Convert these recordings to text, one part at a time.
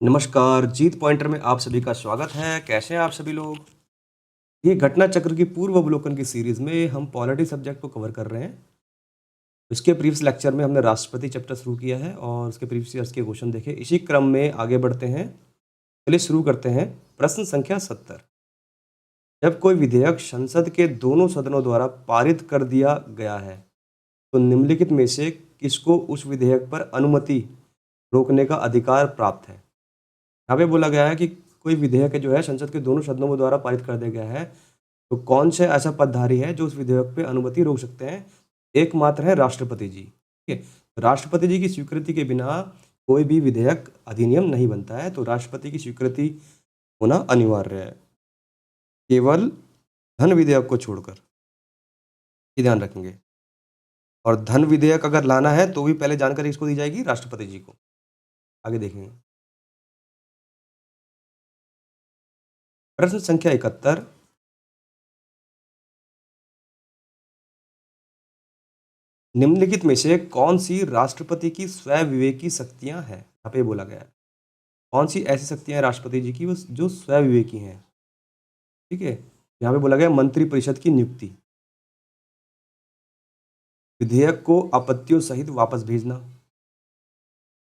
नमस्कार, जीत पॉइंटर में आप सभी का स्वागत है। कैसे हैं आप सभी लोग? ये घटना चक्र की पूर्व अवलोकन की सीरीज़ में हम पॉलिटी सब्जेक्ट को कवर कर रहे हैं। इसके प्रीवियस लेक्चर में हमने राष्ट्रपति चैप्टर शुरू किया है और उसके प्रीवियस ईयर्स के क्वेश्चन देखे। इसी क्रम में आगे बढ़ते हैं। चलिए शुरू करते हैं। प्रश्न संख्या 70। जब कोई विधेयक संसद के दोनों सदनों द्वारा पारित कर दिया गया है, तो निम्नलिखित में से किसको उस विधेयक पर अनुमति रोकने का अधिकार प्राप्त है? यहाँ पे बोला गया है कि कोई विधेयक जो है संसद के दोनों सदनों के द्वारा पारित कर दिया गया है, तो कौन से ऐसा पदधारी है जो उस विधेयक पे अनुमति रोक सकते हैं? एकमात्र है राष्ट्रपति जी। ठीक है, राष्ट्रपति जी की स्वीकृति के बिना कोई भी विधेयक अधिनियम नहीं बनता है, तो राष्ट्रपति की स्वीकृति होना अनिवार्य है, केवल धन विधेयक को छोड़कर। ये ध्यान रखेंगे। और धन विधेयक अगर लाना है तो भी पहले जानकारी किसको दी जाएगी? राष्ट्रपति जी को। आगे देखेंगे। प्रश्न संख्या 71। निम्नलिखित में से कौन सी राष्ट्रपति की स्वविवेकी शक्तियां हैं? यहाँ पे बोला गया है कौन सी ऐसी शक्तियां हैं राष्ट्रपति जी की जो स्वविवेकी हैं। ठीक है, यहाँ पे बोला गया मंत्रिपरिषद की नियुक्ति, विधेयक को आपत्तियों सहित वापस भेजना,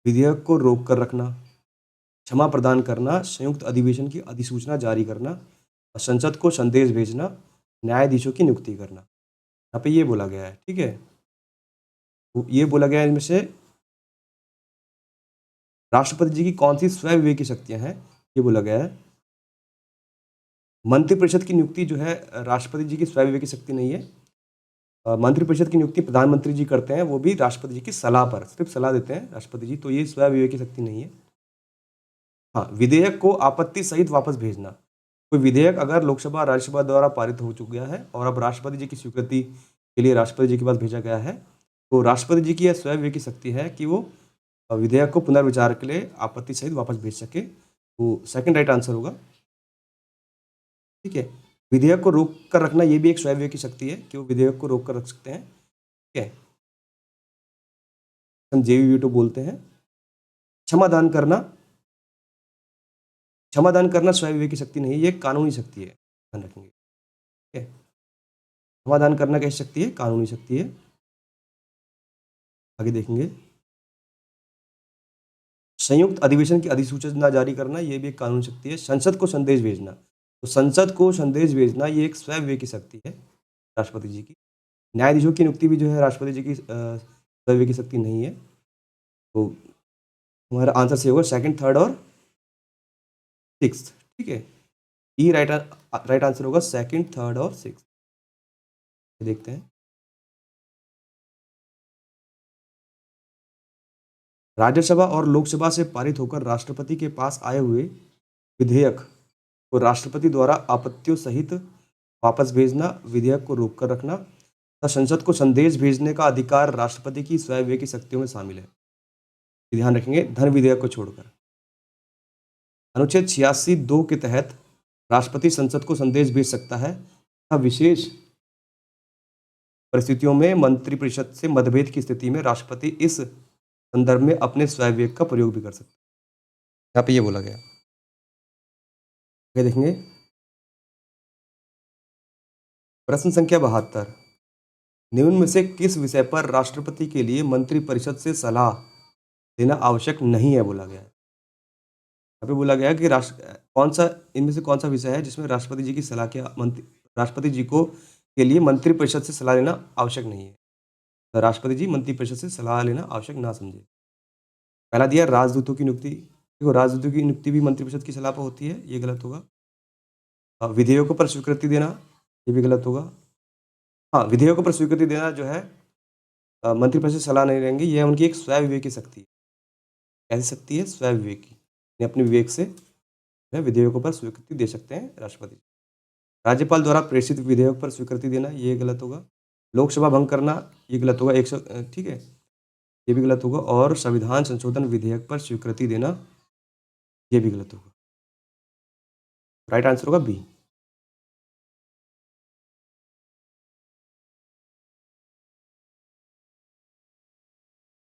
विधेयक को रोक कर रखना, क्षमा प्रदान करना, संयुक्त अधिवेशन की अधिसूचना जारी करना, और संसद को संदेश भेजना, न्यायाधीशों की नियुक्ति करना। यहाँ पे ये बोला गया है। ठीक है, तो ये बोला गया है इनमें से राष्ट्रपति जी की कौन सी स्वविवेकी शक्तियां हैं, ये बोला गया है। मंत्रिपरिषद की नियुक्ति जो है राष्ट्रपति जी की स्वविवेकी शक्ति नहीं है। मंत्रिपरिषद की नियुक्ति प्रधानमंत्री जी करते हैं, वो भी राष्ट्रपति जी की सलाह पर, सिर्फ सलाह देते हैं राष्ट्रपति जी, तो ये स्वविवेकी शक्ति नहीं है। हाँ, विधेयक को आपत्ति सहित वापस भेजना। कोई विधेयक अगर लोकसभा राज्यसभा द्वारा पारित हो चुका है और अब राष्ट्रपति जी की स्वीकृति के लिए राष्ट्रपति जी के पास भेजा गया है, तो राष्ट्रपति जी की यह स्वविवेकी शक्ति है कि वो विधेयक को पुनर्विचार के लिए आपत्ति सहित वापस भेज सके। तो सेकंड राइट आंसर होगा। ठीक है, विधेयक को रोक कर रखना ये भी एक स्वविवेकी शक्ति है कि वो विधेयक को रोक कर रख सकते हैं। ठीक है, हम जेवी वीटो बोलते हैं। क्षमादान करना, क्षमादान करना स्वविवेकी शक्ति नहीं है, ये कानूनी शक्ति है, ध्यान रखेंगे। ठीक है, क्षमादान करना कैसी शक्ति है? कानूनी शक्ति है। आगे देखेंगे। संयुक्त अधिवेशन की अधिसूचना जारी करना ये भी एक कानूनी शक्ति है। संसद को संदेश भेजना, तो संसद को संदेश भेजना ये एक स्वविवेकी शक्ति है राष्ट्रपति जी की। न्यायाधीशों की नियुक्ति भी जो है राष्ट्रपति जी की स्वविवेकी शक्ति नहीं है। तो हमारा आंसर सही होगा सेकंड, थर्ड और सिक्स। ठीक है, ई राइट आंसर होगा सेकंड, थर्ड और सिक्स। देखते हैं। राज्यसभा और लोकसभा से पारित होकर राष्ट्रपति के पास आए हुए विधेयक को राष्ट्रपति द्वारा आपत्तियों सहित वापस भेजना, विधेयक को रोक कर रखना तथा संसद को संदेश भेजने का अधिकार राष्ट्रपति की स्वविवेकी शक्तियों में शामिल है। ध्यान रखेंगे, धन विधेयक को छोड़कर। अनुच्छेद 86(2) के तहत राष्ट्रपति संसद को संदेश भेज सकता है तथा विशेष परिस्थितियों में मंत्रिपरिषद से मतभेद की स्थिति में राष्ट्रपति इस संदर्भ में अपने स्वविवेक का प्रयोग भी कर सकते हैं। यहाँ पे ये बोला गया। आगे देखेंगे। प्रश्न संख्या 72। निम्न में से किस विषय पर राष्ट्रपति के लिए मंत्रिपरिषद से सलाह लेना आवश्यक नहीं है, बोला गया है। यहाँ पे बोला गया है कि कौन सा इनमें से कौन सा विषय है जिसमें राष्ट्रपति जी की सलाह के राष्ट्रपति जी को के लिए मंत्रिपरिषद से सलाह लेना आवश्यक नहीं है। तो राष्ट्रपति जी मंत्रिपरिषद से सलाह लेना आवश्यक ना समझे। पहला दिया राजदूतों की नियुक्ति। देखो, राजदूतों की नियुक्ति भी मंत्रिपरिषद की सलाह पर होती है, ये गलत होगा। विधेयकों पर स्वीकृति देना, ये भी गलत होगा। हाँ, विधेयकों पर स्वीकृति देना जो है मंत्रिपरिषद से सलाह नहीं लेंगे, ये उनकी एक स्वविवेकी शक्ति है। कैसी शक्ति है? स्वविवेकी, ये अपने विवेक से विधेयकों पर स्वीकृति दे सकते हैं राष्ट्रपति। राज्यपाल द्वारा प्रेषित विधेयक पर स्वीकृति देना, ये गलत होगा। लोकसभा भंग करना, ये गलत होगा। ठीक है, ये भी गलत होगा। और संविधान संशोधन विधेयक पर स्वीकृति देना, ये भी गलत होगा। राइट आंसर होगा बी।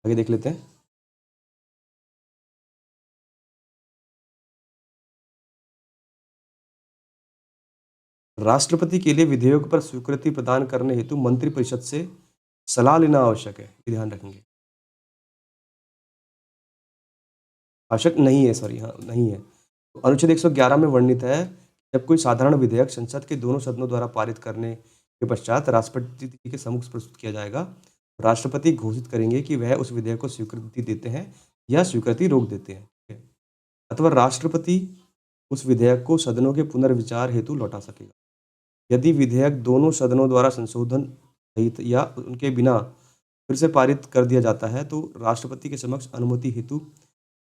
आगे देख लेते हैं। राष्ट्रपति के लिए विधेयक पर स्वीकृति प्रदान करने हेतु मंत्रिपरिषद से सलाह लेना आवश्यक है, ये ध्यान रखेंगे। आवश्यक नहीं है, सॉरी, हाँ, नहीं है। तो अनुच्छेद 111 में वर्णित है, जब कोई साधारण विधेयक संसद के दोनों सदनों द्वारा पारित करने के पश्चात राष्ट्रपति जी के सम्मुख प्रस्तुत किया जाएगा। राष्ट्रपति घोषित करेंगे कि वह उस विधेयक को स्वीकृति देते हैं या स्वीकृति रोक देते हैं। ठीक है? अथवा राष्ट्रपति उस विधेयक को सदनों के पुनर्विचार हेतु लौटा सकेगा। यदि विधेयक दोनों सदनों द्वारा संशोधन सहित या उनके बिना फिर से पारित कर दिया जाता है तो राष्ट्रपति के समक्ष अनुमति हेतु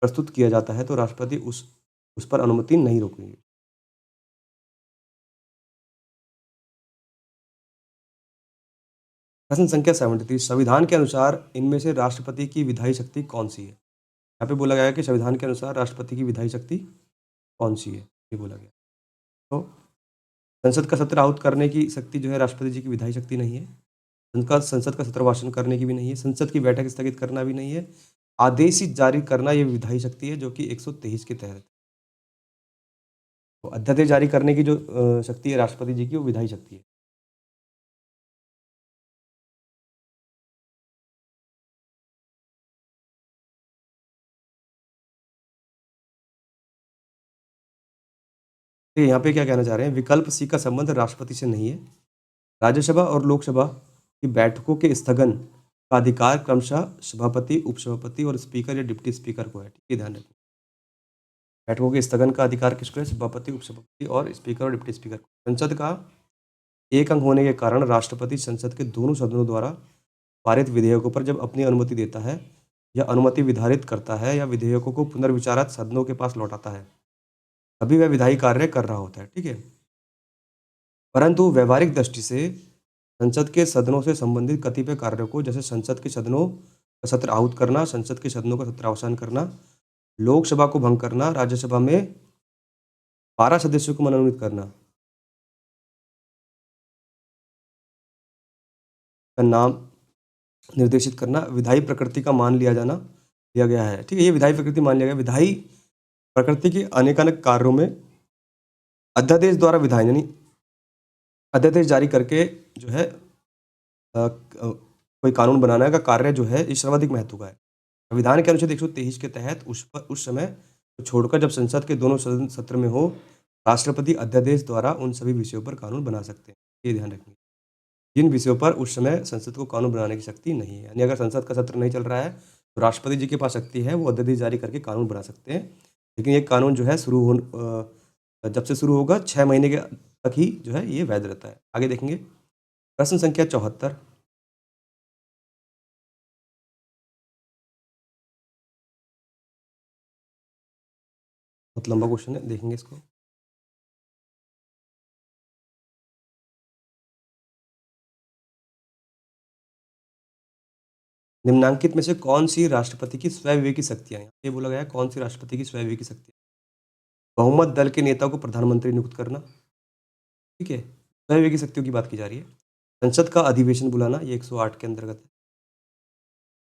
प्रस्तुत किया जाता है, तो राष्ट्रपति उस पर अनुमति नहीं रोकेंगे। प्रश्न संख्या 73, संविधान के अनुसार इनमें से राष्ट्रपति की विधायी शक्ति कौन सी है? यहाँ पे बोला गया है कि संविधान के अनुसार राष्ट्रपति की विधायी शक्ति कौन सी है, ये बोला गया। तो संसद का सत्र आहूत करने की शक्ति जो है राष्ट्रपति जी की विधायी शक्ति नहीं है। संसद का सत्र भाषण करने की भी नहीं है। संसद की बैठक स्थगित करना भी नहीं है। आदेश जारी करना ये विधायी शक्ति है, जो कि 123 के तहत। तो अध्यादेश जारी करने की जो शक्ति है राष्ट्रपति जी की, वो विधायी शक्ति है। तो यहाँ पे क्या कहना चाह रहे हैं, विकल्प सी का संबंध राष्ट्रपति से नहीं है। राज्यसभा और लोकसभा की बैठकों के स्थगन का अधिकार क्रमशः सभापति, उपसभापति और स्पीकर या डिप्टी स्पीकर को है। ठीक है, ध्यान रखें। बैठकों के स्थगन का अधिकार किसको है? सभापति, उपसभापति और स्पीकर और डिप्टी स्पीकर को। संसद का एक अंग होने के कारण राष्ट्रपति संसद के दोनों सदनों द्वारा पारित विधेयकों पर जब अपनी अनुमति देता है या अनुमति विधारित करता है या विधेयकों को पुनर्विचारात सदनों के पास लौटाता है, अभी वह विधायी कार्य कर रहा होता है। ठीक है, परंतु व्यवहारिक दृष्टि से संसद के सदनों से संबंधित कतिपय कार्यों को, जैसे संसद के सदनों का सत्र आहूत करना, संसद के सदनों का सत्रावसान करना, लोकसभा को भंग करना, राज्यसभा में 12 सदस्यों को मनोनीत करना, का नाम निर्देशित करना, विधायी प्रकृति का मान लिया गया है। ठीक है, ये विधायी प्रकृति मान लिया गया। विधायी प्रकृति के अनेकानेक कार्यों में अध्यादेश द्वारा विधायन, यानी अध्यादेश जारी करके जो है कोई कानून बनाने का कार्य जो है, ये सर्वाधिक महत्व का है। संविधान के अनुच्छेद 123 के तहत उस समय को छोड़कर जब संसद के दोनों सदन सत्र में हो, राष्ट्रपति अध्यादेश द्वारा उन सभी विषयों पर कानून बना सकते हैं। ये ध्यान रखेंगे। जिन विषयों पर उस समय संसद को कानून बनाने की शक्ति नहीं है, यानी अगर संसद का सत्र नहीं चल रहा है तो राष्ट्रपति जी के पास शक्ति है, वो अध्यादेश जारी करके कानून बना सकते हैं। लेकिन ये कानून जो है जब से शुरू होगा 6 महीने के तक ही जो है ये वैध रहता है। आगे देखेंगे प्रश्न संख्या 74, बहुत लंबा क्वेश्चन है, देखेंगे इसको। निम्नांकित में से कौन सी राष्ट्रपति की स्वविवेकी शक्तियां हैं? ये बोला गया है, कौन सी राष्ट्रपति की स्वविवेकी शक्तियां? बहुमत दल के नेता को प्रधानमंत्री नियुक्त करना। ठीक है, स्वविवेकी शक्तियों की बात की जा रही है। संसद का अधिवेशन बुलाना, ये 108 के अंतर्गत है।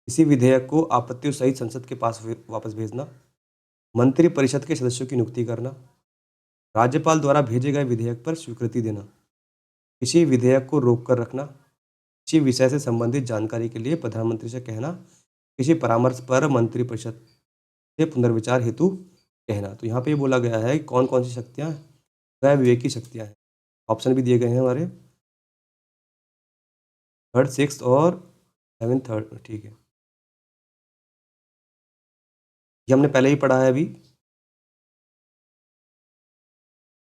किसी विधेयक को आपत्तियों सहित संसद के पास वापस भेजना, मंत्री परिषद के सदस्यों की नियुक्ति करना, राज्यपाल द्वारा भेजे गए विधेयक पर स्वीकृति देना, किसी विधेयक को रोक कर रखना, किसी विषय से संबंधित जानकारी के लिए प्रधानमंत्री से कहना, किसी परामर्श पर मंत्रिपरिषद से पुनर्विचार हेतु कहना। तो यहाँ पे ये बोला गया है कि कौन कौन सी शक्तियाँ स्वयं विवेकी शक्तियाँ हैं। ऑप्शन भी दिए गए हैं हमारे, थर्ड, सिक्स और सेवन, थर्ड। ठीक है, ये हमने पहले ही पढ़ा है अभी।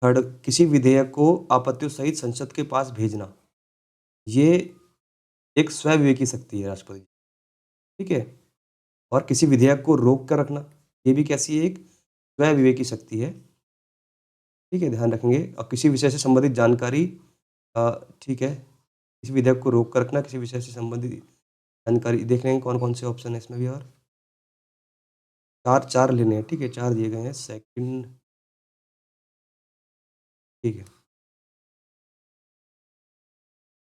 थर्ड, किसी विधेयक को आपत्तियों सहित संसद के पास भेजना, ये एक स्वयं विवेकी शक्ति है राष्ट्रपति। ठीक है, और किसी विधेयक को रोक कर रखना, ये भी कैसी है? एक स्वयं विवेकी शक्ति है। ठीक है, ध्यान रखेंगे। और किसी विषय से संबंधित जानकारी, ठीक है, किसी विधेयक को रोक कर रखना, किसी विषय से संबंधित जानकारी, देख लेंगे कौन कौन से ऑप्शन है इसमें भी। और चार चार लेने हैं। ठीक है, चार दिए गए हैं। सेकंड, ठीक है,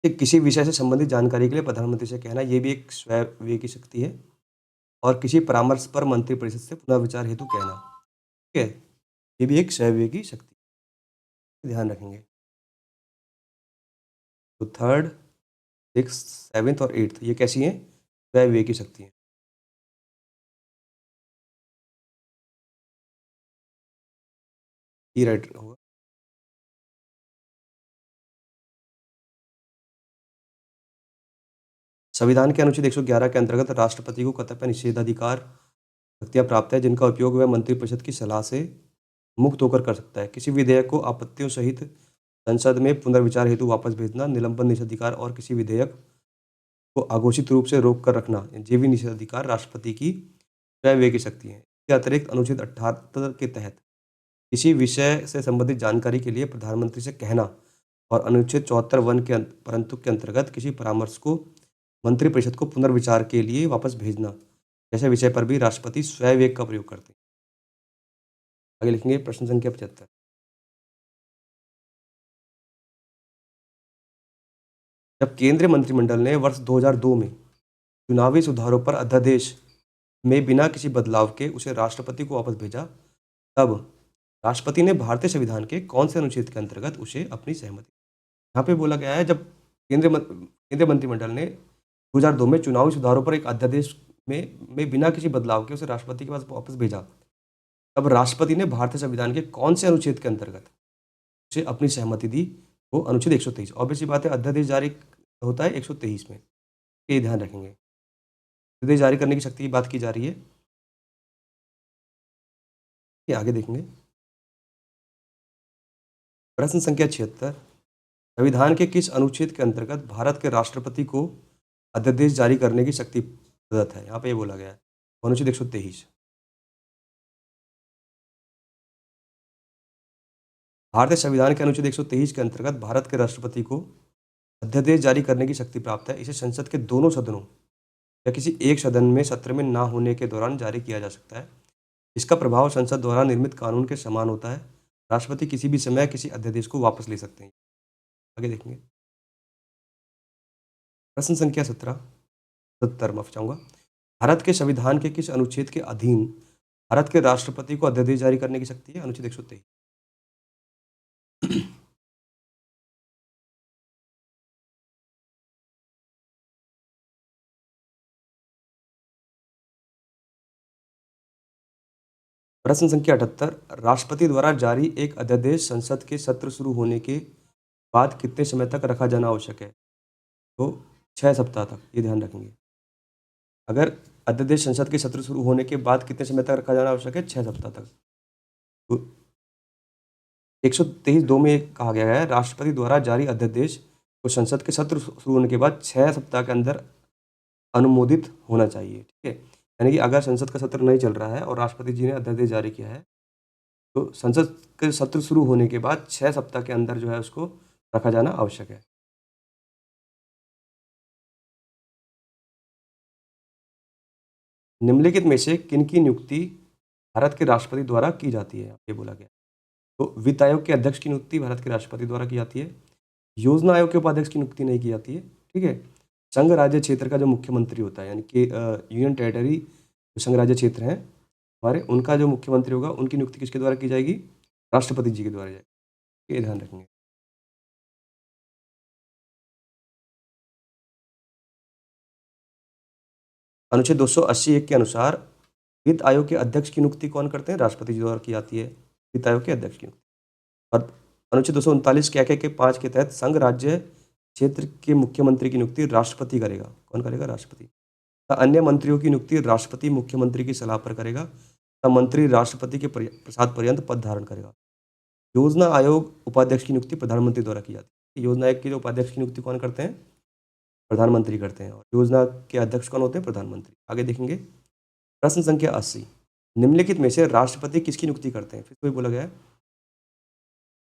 कि किसी विषय से संबंधित जानकारी के लिए प्रधानमंत्री से कहना, ये भी एक स्वयं विवेकी शक्ति है। और किसी परामर्श पर मंत्रिपरिषद से पुनर्विचार हेतु कहना, ठीक है, ये भी एक स्वयं विवेकी शक्ति, ध्यान रखेंगे। तो थर्ड, सिक्स, सेवेंथ और एट्थ ये कैसी हैं? स्वयं विवेक की शक्ति हैं। ये राइट होगा। संविधान के अनुच्छेद 111 के अंतर्गत राष्ट्रपति को कतिपय निषेधाधिकार शक्तियाँ प्राप्त है, जिनका उपयोग वह मंत्रिपरिषद की सलाह से मुक्त होकर कर सकता है। किसी विधेयक को आपत्तियों सहित संसद में पुनर्विचार हेतु वापस भेजना, निलंबन निषेधाधिकार और किसी विधेयक को अघोषित रूप से रोक कर रखना, ये भी निषेधाधिकार राष्ट्रपति की स्वयं विवेक की शक्ति है। इसके अतिरिक्त अनुच्छेद 78 के तहत किसी विषय से संबंधित जानकारी के लिए प्रधानमंत्री से कहना और अनुच्छेद 74 वन के परंतु के अंतर्गत किसी परामर्श को मंत्रिपरिषद को पुनर्विचार के लिए वापस भेजना जैसे विषय पर भी राष्ट्रपति स्वयं विवेक का प्रयोग करते हैं। आगे लिखेंगे प्रश्न संख्या 75। जब केंद्रीय मंत्रिमंडल ने वर्ष 2002 में चुनावी सुधारों पर अध्यादेश में बिना किसी बदलाव के उसे राष्ट्रपति को वापस भेजा, तब राष्ट्रपति ने भारतीय संविधान के कौन से अनुच्छेद के अंतर्गत उसे अपनी सहमति? यहाँ पे बोला गया है जब केंद्रीय मंत्रिमंडल ने 2002 में चुनावी सुधारों पर एक अध्यादेश में बिना किसी बदलाव के उसे राष्ट्रपति के पास वापस भेजा, तब राष्ट्रपति ने भारतीय संविधान के कौन से अनुच्छेद के अंतर्गत उसे अपनी सहमति दी? वो अनुच्छेद 123। ऑब्वियस सी बात है, अध्यादेश जारी होता है 123 में, ये ध्यान रखेंगे। अध्यादेश जारी करने की शक्ति की बात की जा रही है, ये आगे देखेंगे। प्रश्न संख्या 76। संविधान के किस अनुच्छेद के अंतर्गत भारत के राष्ट्रपति को अध्यादेश जारी करने की शक्ति प्रदत्त है? यहाँ पे ये बोला गया है अनुच्छेद 123। भारतीय संविधान के अनुच्छेद 123 के अंतर्गत भारत के राष्ट्रपति को अध्यादेश जारी करने की शक्ति प्राप्त है। इसे संसद के दोनों सदनों या किसी एक सदन में सत्र में ना होने के दौरान जारी किया जा सकता है। इसका प्रभाव संसद द्वारा निर्मित कानून के समान होता है। राष्ट्रपति किसी भी समय किसी अध्यादेश को वापस ले सकते हैं। आगे देखेंगे प्रश्न संख्या 70 माफ चाहूँगा। भारत के संविधान के किस अनुच्छेद के अधीन भारत के राष्ट्रपति को अध्यादेश जारी करने की शक्ति है? अनुच्छेद 123। प्रश्न संख्या 78। राष्ट्रपति द्वारा जारी एक अध्यादेश संसद के सत्र शुरू होने के बाद कितने समय तक रखा जाना आवश्यक है? तो 6 सप्ताह तक, ये ध्यान रखेंगे। अगर अध्यादेश संसद के सत्र शुरू होने के बाद कितने समय तक रखा जाना आवश्यक है? 6 सप्ताह तक। तो 123(2) में कहा गया है राष्ट्रपति द्वारा जारी अध्यादेश को संसद के सत्र शुरू होने के बाद 6 सप्ताह के अंदर अनुमोदित होना चाहिए। ठीक है, यानी कि अगर संसद का सत्र नहीं चल रहा है और राष्ट्रपति जी ने अध्यादेश जारी किया है, तो संसद के सत्र शुरू होने के बाद 6 सप्ताह के अंदर जो है उसको रखा जाना आवश्यक है। निम्नलिखित में से किन की नियुक्ति भारत के राष्ट्रपति द्वारा की जाती है? ये बोला गया। तो वित्त आयोग के अध्यक्ष की नियुक्ति भारत के राष्ट्रपति द्वारा की जाती है। योजना आयोग के उपाध्यक्ष की नियुक्ति नहीं की जाती है। ठीक है, संघ राज्य क्षेत्र का जो मुख्यमंत्री होता है, यानी कि यूनियन टेरिटरी जो संघ राज्य क्षेत्र हैं हमारे, उनका जो मुख्यमंत्री होगा उनकी नियुक्ति किसके द्वारा की जाएगी? राष्ट्रपति जी के द्वारा जाएगी। ये ध्यान रखेंगे। अनुच्छेद 280(1) के अनुसार वित्त आयोग के अध्यक्ष की नियुक्ति कौन करते हैं? राष्ट्रपति जी द्वारा की जाती है वित्त आयोग के अध्यक्ष की नियुक्ति। और अनुच्छेद 239 के 5 के तहत संघ राज्य क्षेत्र के मुख्यमंत्री की नियुक्ति राष्ट्रपति करेगा। कौन करेगा? राष्ट्रपति। अन्य मंत्रियों की नियुक्ति राष्ट्रपति मुख्यमंत्री की सलाह पर करेगा। तब मंत्री राष्ट्रपति के प्रसाद पर्यंत पद धारण करेगा। योजना आयोग उपाध्यक्ष की नियुक्ति प्रधानमंत्री द्वारा की जाती है। योजना आयोग के उपाध्यक्ष की नियुक्ति कौन करते हैं? प्रधानमंत्री करते हैं। और योजना के अध्यक्ष कौन होते हैं? प्रधानमंत्री। आगे देखेंगे प्रश्न संख्या 80। निम्नलिखित में से राष्ट्रपति किसकी नियुक्ति करते हैं? फिर कोई बोला गया है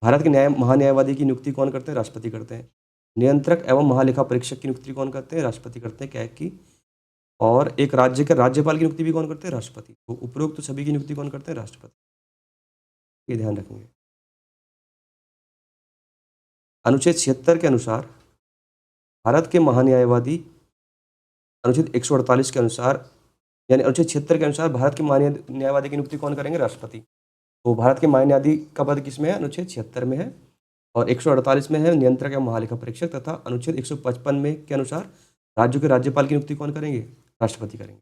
भारत के महान्यायवादी की नियुक्ति कौन करते हैं? राष्ट्रपति करते हैं। नियंत्रक एवं महालेखा परीक्षक की नियुक्ति कौन करते हैं? राष्ट्रपति करते हैं, कैग की। और एक राज्य के राज्यपाल की नियुक्ति भी कौन करते हैं? राष्ट्रपति। तो उपरोक्त तो सभी की नियुक्ति कौन करते हैं? राष्ट्रपति। ये ध्यान रखेंगे। अनुच्छेद 76 के अनुसार भारत के महान्यायवादी अनुच्छेद 148 के अनुसार, यानी अनुच्छेद 76 के अनुसार भारत के महान्यायवादी की नियुक्ति कौन करेंगे? राष्ट्रपति। तो भारत के महान्यायवादी का पद किसमें है? अनुच्छेद 76 में है। और 148 में है नियंत्रक या महालेखा परीक्षक, तथा अनुच्छेद 155 में के अनुसार राज्यों के राज्यपाल की नियुक्ति कौन करेंगे? राष्ट्रपति करेंगे।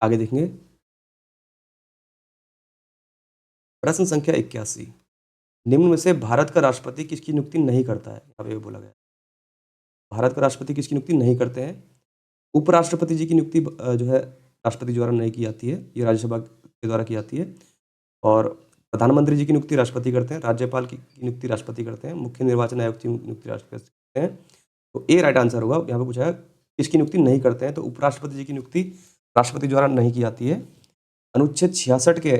आगे देखेंगे प्रश्न संख्या 81। निम्न में से भारत का राष्ट्रपति किसकी नियुक्ति नहीं करता है? यहाँ पे बोला गया है। भारत का राष्ट्रपति किसकी नियुक्ति नहीं करते हैं? उपराष्ट्रपति जी की नियुक्ति जो है राष्ट्रपति द्वारा नहीं की जाती है, ये राज्यसभा के द्वारा की जाती है। और प्रधानमंत्री जी की नियुक्ति राष्ट्रपति करते हैं, राज्यपाल की नियुक्ति राष्ट्रपति करते हैं, मुख्य निर्वाचन आयुक्त की नियुक्ति राष्ट्रपति करते हैं। तो ए राइट आंसर होगा। यहाँ पे पूछा है किसकी नियुक्ति नहीं करते हैं, तो उपराष्ट्रपति जी की नियुक्ति राष्ट्रपति द्वारा नहीं की जाती है। अनुच्छेद 66 के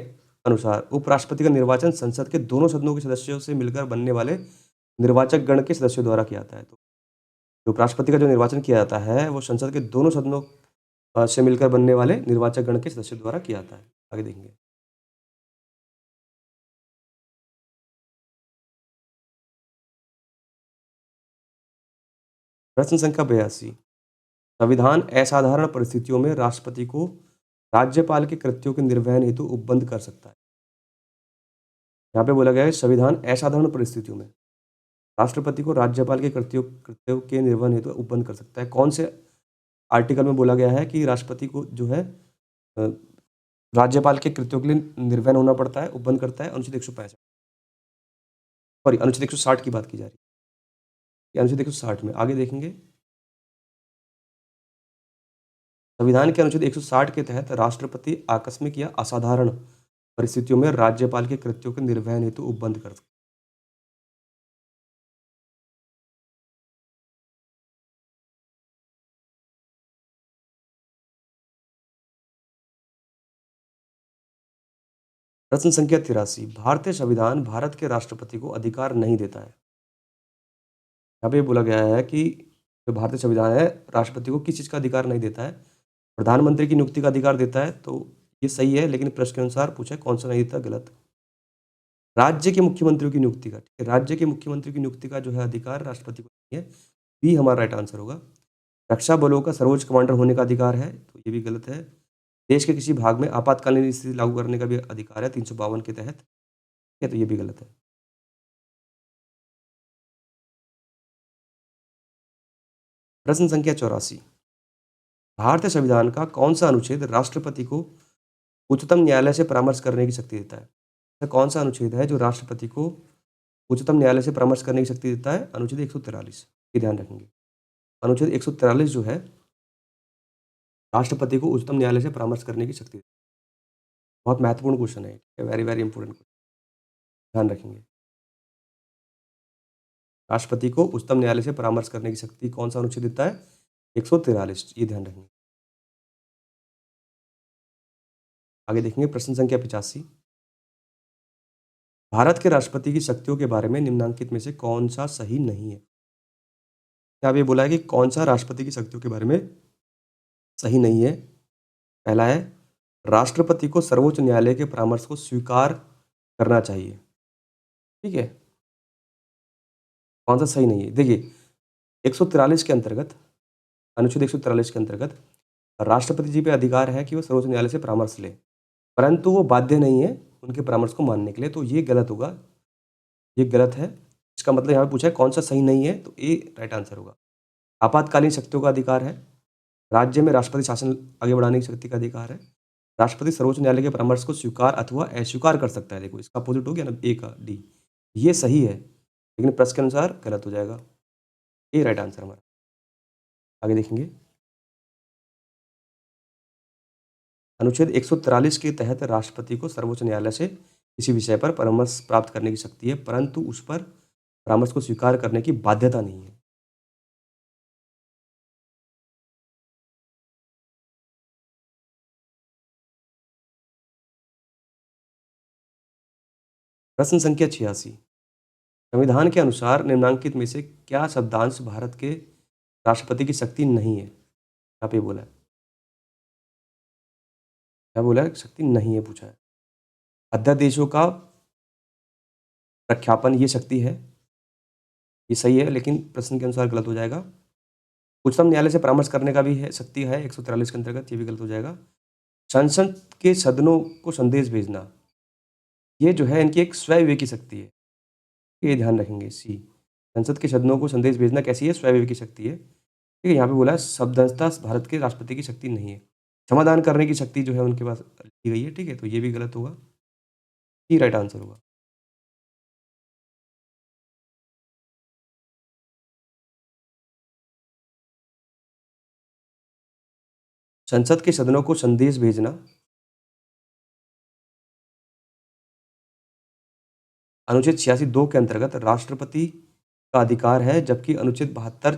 अनुसार उपराष्ट्रपति का निर्वाचन संसद के दोनों सदनों के सदस्यों से मिलकर बनने वाले निर्वाचक गण के सदस्यों द्वारा किया जाता है। तो जो उपराष्ट्रपति का जो निर्वाचन किया जाता है वो संसद के दोनों सदनों से मिलकर बनने वाले निर्वाचक गण के सदस्यों द्वारा किया जाता है। आगे देखेंगे प्रश्न संख्या 82। संविधान असाधारण परिस्थितियों में राष्ट्रपति को राज्यपाल के कृत्यों के निर्वहन हेतु उपबंध कर सकता है। यहाँ पे बोला गया है संविधान असाधारण परिस्थितियों में राष्ट्रपति को राज्यपाल के कृत्यों के निर्वहन हेतु उपबंध कर सकता है। कौन से आर्टिकल में बोला गया है कि राष्ट्रपति को जो है अ, राज्यपाल के कृत्यों के लिए निर्वहन होना पड़ता है, उपबंध करता है? अनुच्छेद 165, सॉरी अनुच्छेद 160 की बात की जा रही है। अनुच्छेद 160 में आगे देखेंगे संविधान के अनुच्छेद 160 के तहत राष्ट्रपति आकस्मिक या असाधारण परिस्थितियों में राज्यपाल के कृत्यों के निर्वहन हेतु उपबंध कर सकते हैं। प्रश्न संख्या 83। भारतीय संविधान भारत के राष्ट्रपति को अधिकार नहीं देता है। यहाँ पे बोला गया है कि जो भारतीय संविधान है राष्ट्रपति को किस चीज़ का अधिकार नहीं देता है? प्रधानमंत्री की नियुक्ति का अधिकार देता है, तो ये सही है, लेकिन प्रश्न के अनुसार पूछा है कौन सा नहीं देता? गलत। राज्य के मुख्यमंत्रियों की नियुक्ति का, ठीक है, राज्य के मुख्यमंत्री की नियुक्ति का जो है अधिकार राष्ट्रपति को नहीं है। बी हमारा राइट आंसर होगा। रक्षा बलों का सर्वोच्च कमांडर होने का अधिकार है, तो ये भी गलत है। देश के किसी भाग में आपातकालीन स्थिति लागू करने का भी अधिकार है 352 के तहत, ठीक है, तो ये भी गलत है। प्रश्न संख्या 84। भारतीय संविधान का कौन सा अनुच्छेद राष्ट्रपति को उच्चतम न्यायालय से परामर्श करने की शक्ति देता है? ऐसा कौन सा अनुच्छेद है जो राष्ट्रपति को उच्चतम न्यायालय से परामर्श करने की शक्ति देता है? अनुच्छेद 143, ये ध्यान रखेंगे। अनुच्छेद 143 जो है राष्ट्रपति को उच्चतम न्यायालय से परामर्श करने की शक्ति देता है। बहुत महत्वपूर्ण क्वेश्चन है, वेरी वेरी इंपॉर्टेंट क्वेश्चन, ध्यान रखेंगे। राष्ट्रपति को उच्चतम न्यायालय से परामर्श करने की शक्ति कौन सा अनुच्छेद देता है? 143, ये ध्यान रखेंगे। आगे देखेंगे प्रश्न संख्या 85। भारत के राष्ट्रपति की शक्तियों के बारे में निम्नांकित में से कौन सा सही नहीं है? क्या ये बोला है कि कौन सा राष्ट्रपति की शक्तियों के बारे में सही नहीं है? पहला है राष्ट्रपति को सर्वोच्च न्यायालय के परामर्श को स्वीकार करना चाहिए, ठीक है। कौन सा सही नहीं है? देखिए 143 के अंतर्गत, अनुच्छेद 143 के अंतर्गत राष्ट्रपति जी पे अधिकार है कि वो सर्वोच्च न्यायालय से परामर्श ले, परंतु वो बाध्य नहीं है उनके परामर्श को मानने के लिए, तो ये गलत होगा, ये गलत है। इसका मतलब यहाँ पे पूछा है कौन सा सही नहीं है, तो ए राइट आंसर होगा। आपातकालीन शक्तियों का अधिकार है, राज्य में राष्ट्रपति शासन आगे बढ़ाने की शक्ति का अधिकार है, राष्ट्रपति सर्वोच्च न्यायालय के परामर्श को स्वीकार अथवा अस्वीकार कर सकता है। देखो इसका अपोजिट हो गया ना, ए का डी, ये सही है, लेकिन प्रश्न के अनुसार गलत हो जाएगा। ए राइट आंसर हमारा। आगे देखेंगे अनुच्छेद 143 के तहत राष्ट्रपति को सर्वोच्च न्यायालय से किसी विषय पर परामर्श प्राप्त करने की शक्ति है, परंतु उस पर परामर्श को स्वीकार करने की बाध्यता नहीं है। प्रश्न संख्या 86। संविधान के अनुसार निम्नांकित में से क्या शब्दांश भारत के राष्ट्रपति की शक्ति नहीं है? यहाँ पे बोला है, क्या बोला है? शक्ति नहीं है पूछा है। अध्यादेशों का प्रख्यापन ये शक्ति है, ये सही है, लेकिन प्रश्न के अनुसार गलत हो जाएगा। उच्चतम न्यायालय से परामर्श करने का भी है, शक्ति है 143 के अंतर्गत, ये भी गलत हो जाएगा। संसद के सदनों को संदेश भेजना, ये जो है इनकी एक स्वविवेकी शक्ति है। ये ध्यान रखेंगे। सी, संसद के सदनों को संदेश भेजना कैसी है? स्वविवेकी शक्ति है। ठीक है, यहाँ पे बोला है शब्दंशता भारत के राष्ट्रपति की शक्ति नहीं है। क्षमादान करने की शक्ति जो है उनके पास दी गई है। ठीक है, तो ये भी गलत होगा। ये राइट आंसर होगा। संसद के सदनों को संदेश भेजना अनुच्छेद 86(2) के अंतर्गत राष्ट्रपति का अधिकार है, जबकि अनुच्छेद 72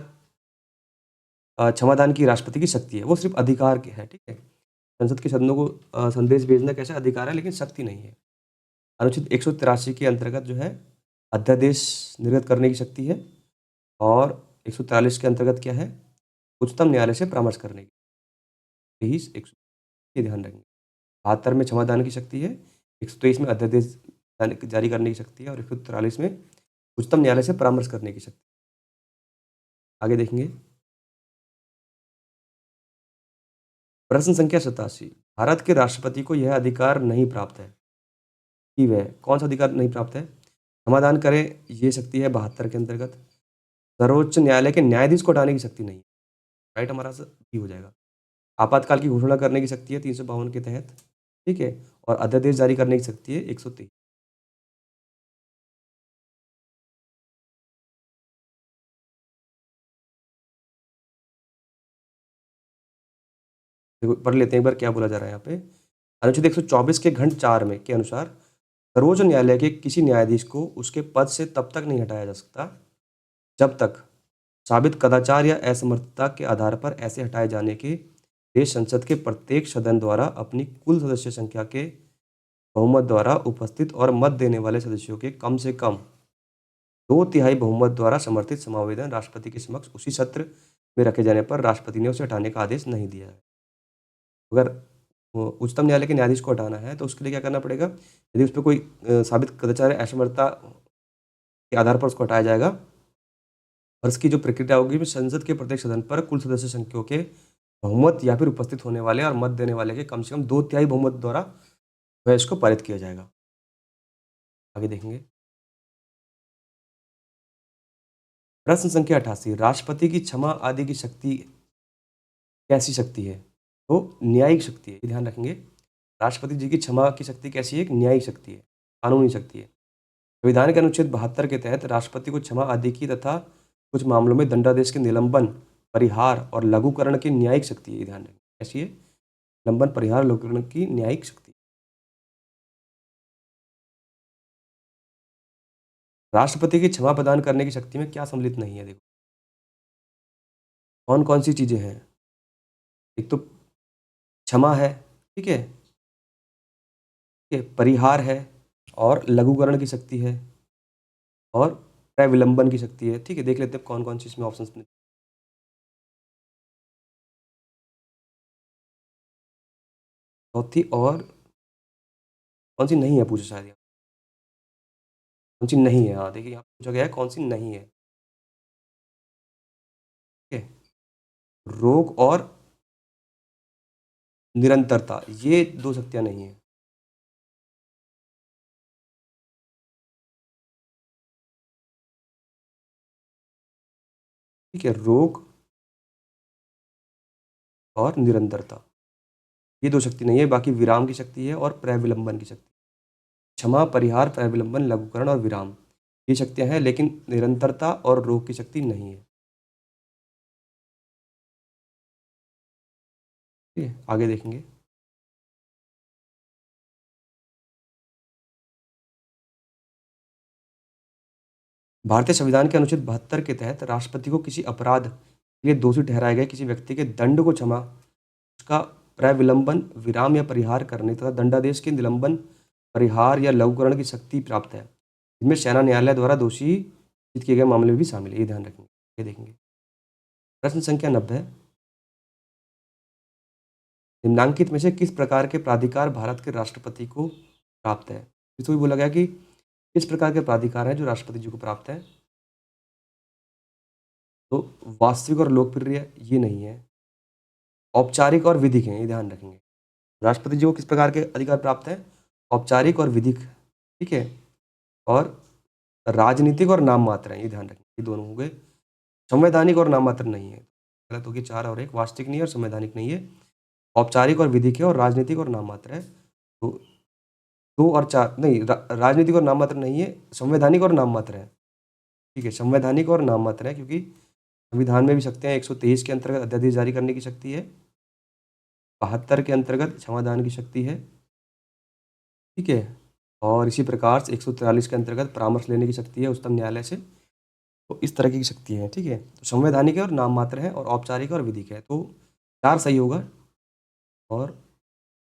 क्षमादान की राष्ट्रपति की शक्ति है। वो सिर्फ अधिकार की है। ठीक है, संसद के सदनों को संदेश भेजना कैसा अधिकार है, लेकिन शक्ति नहीं है। अनुच्छेद 183 के अंतर्गत जो है अध्यादेश निर्गत करने की शक्ति है, और 143 के अंतर्गत क्या है? उच्चतम न्यायालय से परामर्श करने की। 23 ये ध्यान रखेंगे। 72 में क्षमादान की शक्ति है, 123 में अध्यादेश जारी करने की शक्ति है, और 143 में उच्चतम न्यायालय से परामर्श करने की शक्ति। आगे देखेंगे। प्रश्न संख्या 87, भारत के राष्ट्रपति को यह अधिकार नहीं प्राप्त है कि वह कौन सा अधिकार नहीं प्राप्त है? क्षमादान करे, ये शक्ति है 72 के अंतर्गत। सर्वोच्च न्यायालय के न्यायाधीश को हटाने की शक्ति नहीं है। राइट हमारा भी हो जाएगा। आपातकाल की घोषणा करने की शक्ति है 352 के तहत। ठीक है, और अध्यादेश जारी करने की शक्ति है 123। देखो पढ़ लेते हैं एक बार क्या बोला जा रहा है यहाँ पे। अनुच्छेद 124 के खंड 4 में के अनुसार सर्वोच्च न्यायालय के किसी न्यायाधीश को उसके पद से तब तक नहीं हटाया जा सकता जब तक साबित कदाचार या असमर्थता के आधार पर ऐसे हटाए जाने के देश संसद के प्रत्येक सदन द्वारा अपनी कुल सदस्य संख्या के बहुमत द्वारा उपस्थित और मत देने वाले सदस्यों के कम से कम 2/3 बहुमत द्वारा समर्थित समावेदन राष्ट्रपति के समक्ष उसी सत्र में रखे जाने पर राष्ट्रपति ने उसे हटाने का आदेश नहीं दिया है। अगर उच्चतम न्यायालय के न्यायाधीश को हटाना है तो उसके लिए क्या करना पड़ेगा? यदि उस पर कोई साबित कदाचार या असमर्थता के आधार पर उसको हटाया जाएगा, और इसकी जो प्रक्रिया होगी वो संसद के प्रत्येक सदन पर कुल सदस्य संख्या के बहुमत या फिर उपस्थित होने वाले और मत देने वाले के कम से कम 2/3 बहुमत द्वारा वह इसको पारित किया जाएगा। आगे देखेंगे। प्रश्न संख्या 88, राष्ट्रपति की क्षमा आदि की शक्ति कैसी शक्ति है? तो न्यायिक शक्ति है। ये ध्यान रखेंगे। राष्ट्रपति जी की क्षमा की शक्ति कैसी है? एक न्यायिक शक्ति है, कानूनी शक्ति है। संविधान के अनुच्छेद 72 के तहत राष्ट्रपति को क्षमा आदि की तथा कुछ मामलों में दंडादेश के निलंबन, परिहार और लघुकरण की न्यायिक शक्ति है। ये ध्यान रखें कैसी है? निलंबन, परिहार, लघुकरण की न्यायिक शक्ति। राष्ट्रपति की क्षमा प्रदान करने की शक्ति में क्या सम्मिलित नहीं है? देखो कौन कौन सी चीजें हैं। एक तो क्षमा है, ठीक है, ठीक है, परिहार है, और लघुकरण की शक्ति है, और प्रविलंबन की शक्ति है। ठीक है, देख लेते हैं कौन कौन सी इसमें ऑप्शंस में। चौथी और कौन सी नहीं है पूछा शायद यहाँ। कौन सी नहीं है? हाँ देखिए यहाँ पूछा गया है कौन सी नहीं है। ठीक है, रोग और निरंतरता, ये दो शक्तियां नहीं है। ठीक है, रोग और निरंतरता, ये दो शक्ति नहीं है। बाकी विराम की शक्ति है और प्रविलंबन की शक्ति। क्षमा, परिहार, प्रविलंबन, लघुकरण और विराम, ये शक्तियां हैं, लेकिन निरंतरता और रोग की शक्ति नहीं है। ठीक है, आगे देखेंगे। भारतीय संविधान के अनुच्छेद 72 के तहत राष्ट्रपति को किसी अपराध के लिए दोषी ठहराए गए किसी व्यक्ति के दंड को क्षमा, उसका प्रविलंबन, विराम या परिहार करने तथा दंडादेश के निलंबन, परिहार या लघुकरण की शक्ति प्राप्त है। इनमें सेना न्यायालय द्वारा दोषी घोषित किए गए मामले भी शामिल है। ये ध्यान रखेंगे। ये देखेंगे। प्रश्न संख्या 90, निम्नांकित में से किस प्रकार के प्राधिकार भारत के राष्ट्रपति को प्राप्त है? इसको भी बोला गया कि किस प्रकार के प्राधिकार हैं जो राष्ट्रपति जी को प्राप्त है। तो वास्तविक और लोकप्रिय ये नहीं है, औपचारिक और विधिक हैं, ये ध्यान रखेंगे। राष्ट्रपति जी को किस प्रकार के अधिकार प्राप्त हैं? औपचारिक और विधिक, ठीक है? और राजनीतिक और नाम मात्र हैं, ये ध्यान रखें, ये दोनों हो गए। संवैधानिक और नाम मात्र नहीं है, गलत हो गई 4 और 1, वास्तविक नहीं है और संवैधानिक नहीं है। औपचारिक और विधिक है और राजनीतिक और नाम मात्र है। तो 2 और 4 नहीं, राजनीतिक और नाम मात्र नहीं है, संवैधानिक और नाम मात्र है, ठीक है? संवैधानिक और नाम मात्र है, क्योंकि संविधान में भी शक्तियाँ 123 के अंतर्गत अध्यादेश जारी करने की शक्ति है, 72 के अंतर्गत क्षमादान की शक्ति है, ठीक है? और इसी प्रकार से 143 के अंतर्गत परामर्श लेने की शक्ति है उच्चतम न्यायालय से। तो इस तरह की शक्ति है, ठीक है? तो संवैधानिक है और नाम मात्र है और औपचारिक और विधिक है। तो 4 सही होगा और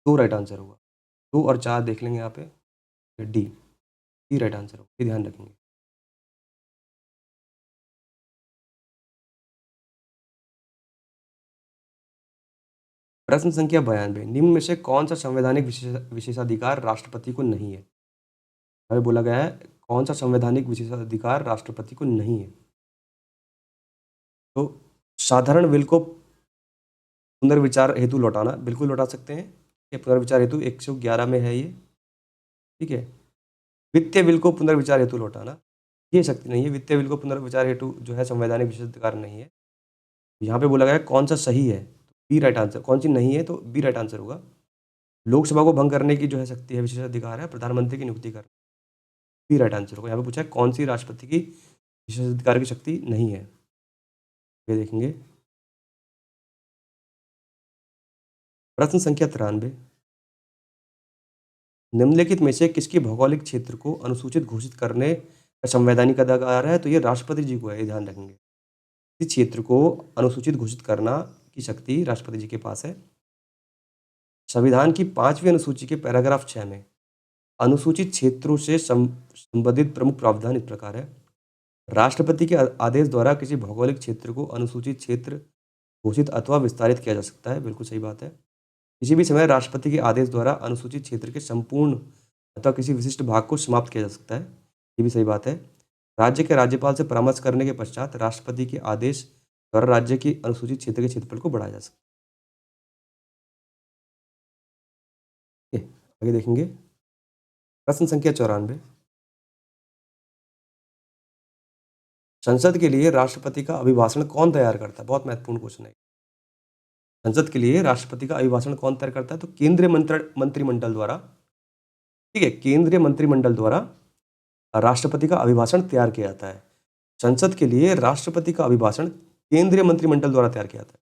2 राइट आंसर होगा। 2 और 4 देख लेंगे यहाँ पे, डी, डी राइट आंसर होगा, ये ध्यान रखेंगे। प्रश्न संख्या 92, निम्न में से कौन सा संवैधानिक विशेषाधिकार राष्ट्रपति को नहीं है? हमें बोला गया है कौन सा संवैधानिक विशेषाधिकार राष्ट्रपति को नहीं है? तो साधारण विल को पुनर्विचार हेतु लौटाना, बिल्कुल लौटा सकते हैं। ये पुनर्विचार हेतु 111 में है ये, ठीक है? वित्तीय बिल को पुनर्विचार हेतु लौटाना, ये शक्ति नहीं है। वित्तीय बिल को पुनर्विचार हेतु जो है संवैधानिक विशेषाधिकार नहीं है। यहाँ पे बोला गया है कौन सा सही है, बी राइट आंसर। कौन सी नहीं है, तो बी राइट आंसर होगा। लोकसभा को भंग करने की जो है शक्ति है, विशेषाधिकार है प्रधानमंत्री की नियुक्ति करना, बी राइट आंसर होगा। यहाँ पे पूछा है कौन सी राष्ट्रपति की विशेषाधिकार की शक्ति नहीं है, ये देखेंगे। प्रश्न संख्या 93, निम्नलिखित में से किसकी भौगोलिक क्षेत्र को अनुसूचित घोषित करने का संवैधानिक अधिकार है? तो ये राष्ट्रपति जी को है, ये ध्यान रखेंगे। इस क्षेत्र को अनुसूचित घोषित करना की शक्ति राष्ट्रपति जी के पास है। संविधान की 5वीं अनुसूची के पैराग्राफ 6 में अनुसूचित क्षेत्रों से संबंधित प्रमुख प्रावधान इस प्रकार है। राष्ट्रपति के आदेश द्वारा किसी भौगोलिक क्षेत्र को अनुसूचित क्षेत्र घोषित अथवा विस्तारित किया जा सकता है, बिल्कुल सही बात है। किसी भी समय राष्ट्रपति के आदेश द्वारा अनुसूचित क्षेत्र के संपूर्ण अथवा किसी विशिष्ट भाग को समाप्त किया जा सकता है, ये भी सही बात है। राज्य के राज्यपाल से परामर्श करने के पश्चात राष्ट्रपति के आदेश द्वारा राज्य की अनुसूचित क्षेत्र के क्षेत्रफल को बढ़ाया जा सकता है। आगे देखेंगे। प्रश्न संख्या 94, संसद के लिए राष्ट्रपति का अभिभाषण कौन तैयार करता है? बहुत महत्वपूर्ण क्वेश्चन है। संसद के लिए राष्ट्रपति का अभिभाषण कौन तैयार करता है? तो केंद्रीय मंत्रिमंडल द्वारा, ठीक है? केंद्रीय मंत्रिमंडल द्वारा राष्ट्रपति का अभिभाषण तैयार किया जाता है। संसद के लिए राष्ट्रपति का अभिभाषण केंद्रीय मंत्रिमंडल द्वारा तैयार किया जाता है,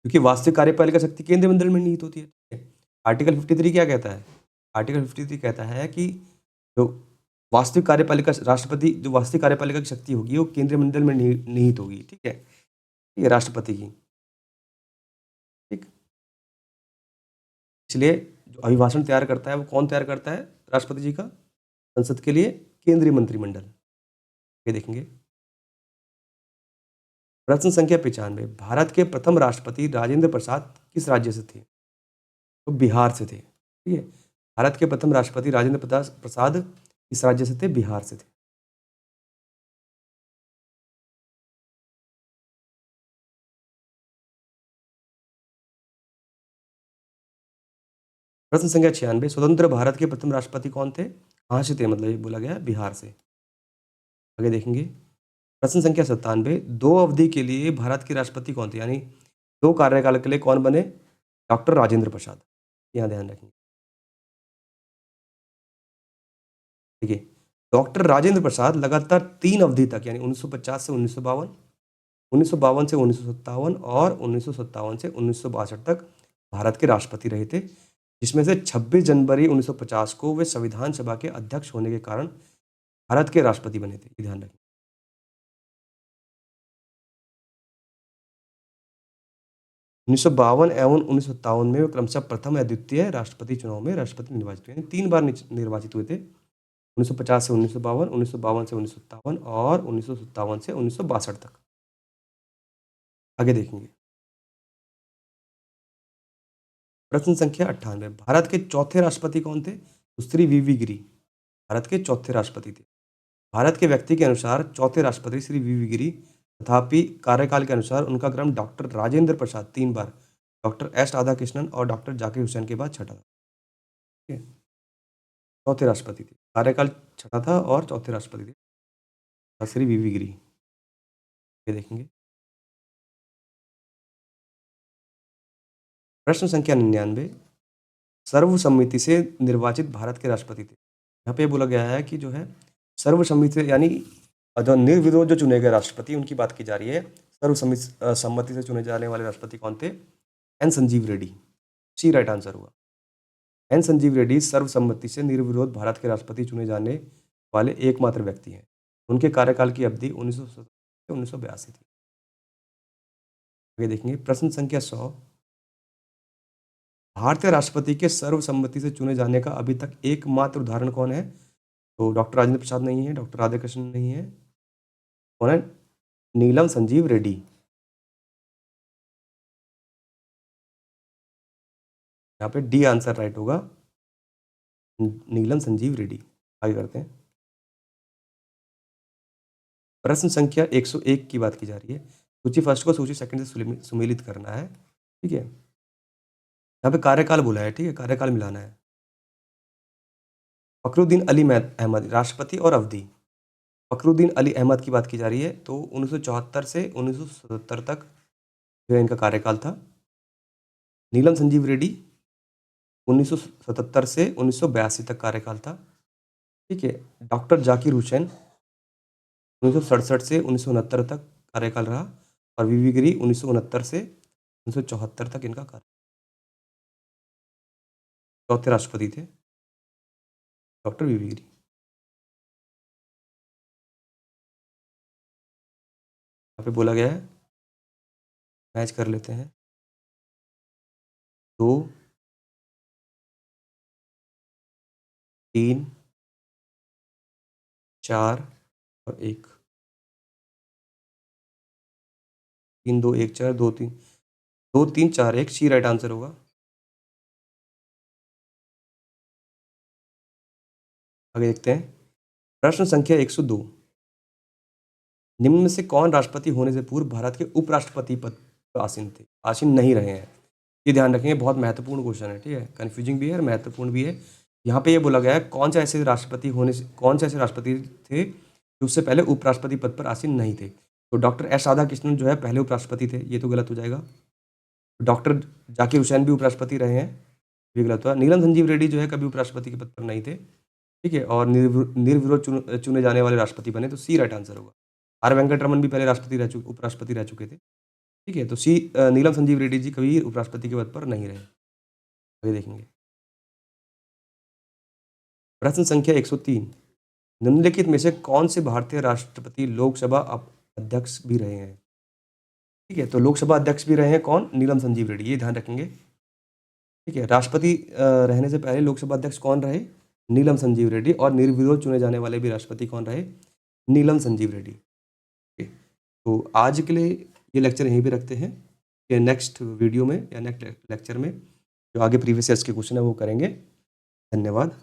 क्योंकि वास्तविक कार्यपालिका शक्ति केंद्रीय मंत्रिमंडल में निहित होती है, ठीक है? आर्टिकल 53 क्या कहता है? आर्टिकल 53 कहता है कि जो वास्तविक कार्यपालिका राष्ट्रपति, जो वास्तविक कार्यपालिका की शक्ति होगी वो केंद्रीय मंत्रिमंडल में निहित होगी, ठीक है? ये राष्ट्रपति की, ठीक। इसलिए जो अभिभाषण तैयार करता है वो कौन तैयार करता है? राष्ट्रपति जी का। संसद के लिए केंद्रीय मंत्रिमंडल, ये देखेंगे। प्रश्न संख्या 95, भारत के प्रथम राष्ट्रपति राजेंद्र प्रसाद किस राज्य से थे? तो बिहार से थे, ठीक है? भारत के प्रथम राष्ट्रपति राजेंद्र प्रसाद किस राज्य से थे? बिहार से थे। प्रश्न संख्या 96, स्वतंत्र भारत के प्रथम राष्ट्रपति कौन थे? कहाँ से थे, मतलब ये बोला गया है बिहार से। आगे देखेंगे। प्रश्न संख्या 97, 2 अवधि के लिए भारत के राष्ट्रपति कौन थे? यानी 2 कार्यकाल के लिए कौन बने? डॉक्टर राजेंद्र प्रसाद, यहाँ ध्यान रखेंगे, ठीक है? डॉक्टर राजेंद्र प्रसाद लगातार 3 अवधि तक, यानी 1950 से 1952, 1952 से 1957 और 1957 से 1962 तक भारत के राष्ट्रपति रहे थे, जिसमें से 26 जनवरी 1950 को वे संविधान सभा के अध्यक्ष होने के कारण भारत के राष्ट्रपति बने थे, ये ध्यान रखें। 1952 एवं 1957 में वे क्रमशः प्रथम या द्वितीय राष्ट्रपति चुनाव में राष्ट्रपति निर्वाचित हुए, यानी 3 बार निर्वाचित हुए थे। 1950 से 1952, 1952 से 1957 और 1957 से 1962 तक। आगे देखेंगे। प्रश्न संख्या 98, भारत के चौथे राष्ट्रपति कौन थे? तो श्री वीवी गिरी भारत के चौथे राष्ट्रपति थे। भारत के व्यक्ति के अनुसार चौथे राष्ट्रपति श्री वीवी गिरी, तथापि कार्यकाल के अनुसार उनका क्रम डॉक्टर राजेंद्र प्रसाद 3 बार डॉक्टर एस राधाकृष्णन और डॉक्टर जाकिर हुसैन के बाद छठा था। ठीक है, चौथे राष्ट्रपति थे। कार्यकाल छठा था और चौथे राष्ट्रपति थे श्री वीवी गिरी। ये देखेंगे। प्रश्न संख्या 99, सर्वसम्मति से निर्वाचित भारत के राष्ट्रपति थे। यहाँ पे बोला गया है कि जो है सर्वसम्मति से, यानी जो निर्विरोध जो चुने गए राष्ट्रपति, उनकी बात की जा रही है। सर्वसम्मति से चुने जाने वाले राष्ट्रपति कौन थे? एन संजीव रेड्डी। सी राइट आंसर हुआ। एन संजीव रेड्डी सर्वसम्मति से निर्विरोध भारत के राष्ट्रपति चुने जाने वाले एकमात्र व्यक्ति हैं। उनके कार्यकाल की अवधि 1970 से 1982 थी। आगे देखेंगे प्रश्न संख्या 100, भारतीय राष्ट्रपति के सर्वसम्मति से चुने जाने का अभी तक एकमात्र उदाहरण कौन है? तो डॉक्टर राजेंद्र प्रसाद नहीं है, डॉक्टर राधाकृष्णन नहीं है, कौन है? नीलम संजीव रेड्डी। यहाँ पे डी आंसर राइट होगा, नीलम संजीव रेड्डी। आगे करते हैं। प्रश्न संख्या 101 की बात की जा रही है। सूची फर्स्ट को सूची सेकंड से सुमेलित करना है। ठीक है, यहाँ पे कार्यकाल बोला है। ठीक है, कार्यकाल मिलाना है। फखरुद्दीन अली अहमद राष्ट्रपति और अवधि। फखरुद्दीन अली अहमद की बात की जा रही है, तो 1974 से 1977 तक जो है इनका कार्यकाल था। नीलम संजीव रेड्डी 1977 से 1982 तक कार्यकाल था। ठीक है, डॉक्टर जाकिर हुसैन 1967 से 1969 तक कार्यकाल रहा, और वीवी गिरी 1969 से 1974 तक इनका कार्य। चौथे राष्ट्रपति थे डॉक्टर वीवी गिरी। यहाँ पे बोला गया है, मैच कर लेते हैं। 2, 3, 4 और 1। 3, 2, 1, 4, 2, 3, 2, 3, 4, 1 सी राइट आंसर होगा। आगे देखते हैं। प्रश्न संख्या 102, निम्न में से कौन राष्ट्रपति होने से पूर्व भारत के उपराष्ट्रपति पद पर आसीन नहीं रहे हैं? ये ध्यान रखेंगे, बहुत महत्वपूर्ण क्वेश्चन है। ठीक है, कंफ्यूजिंग भी है और महत्वपूर्ण भी है। यहाँ पे ये बोला गया है कौन से ऐसे राष्ट्रपति थे जो उससे पहले उपराष्ट्रपति पद पर आसीन नहीं थे। तो डॉक्टर एस राधाकृष्णन जो है पहले उपराष्ट्रपति थे, ये तो गलत हो जाएगा। डॉक्टर जाकिर हुसैन भी उपराष्ट्रपति रहे हैं, ये गलत हुआ। नीलम संजीव रेड्डी जो है कभी उपराष्ट्रपति के पद पर नहीं थे। ठीक है, और निर्विरोध चुने जाने वाले राष्ट्रपति बने, तो सी राइट आंसर होगा। आर वेंकटरमन भी पहले उपराष्ट्रपति रह चुके थे। ठीक है, तो सी नीलम संजीव रेड्डी जी कभी उपराष्ट्रपति के पद पर नहीं रहे। आगे देखेंगे। प्रश्न संख्या 103, निम्नलिखित में से कौन से भारतीय राष्ट्रपति लोकसभा अध्यक्ष भी रहे हैं? ठीक है, तो लोकसभा अध्यक्ष भी रहे हैं कौन? नीलम संजीव रेड्डी, ये ध्यान रखेंगे। ठीक है, राष्ट्रपति रहने से पहले लोकसभा अध्यक्ष कौन रहे? नीलम संजीव रेड्डी। और निर्विरोध चुने जाने वाले भी राष्ट्रपति कौन रहे? नीलम संजीव रेड्डी। ठीक है, तो आज के लिए ये लेक्चर यहीं पे रखते हैं। कि नेक्स्ट वीडियो में या नेक्स्ट लेक्चर में जो आगे प्रीवियस ईयर्स के क्वेश्चन है वो करेंगे। धन्यवाद।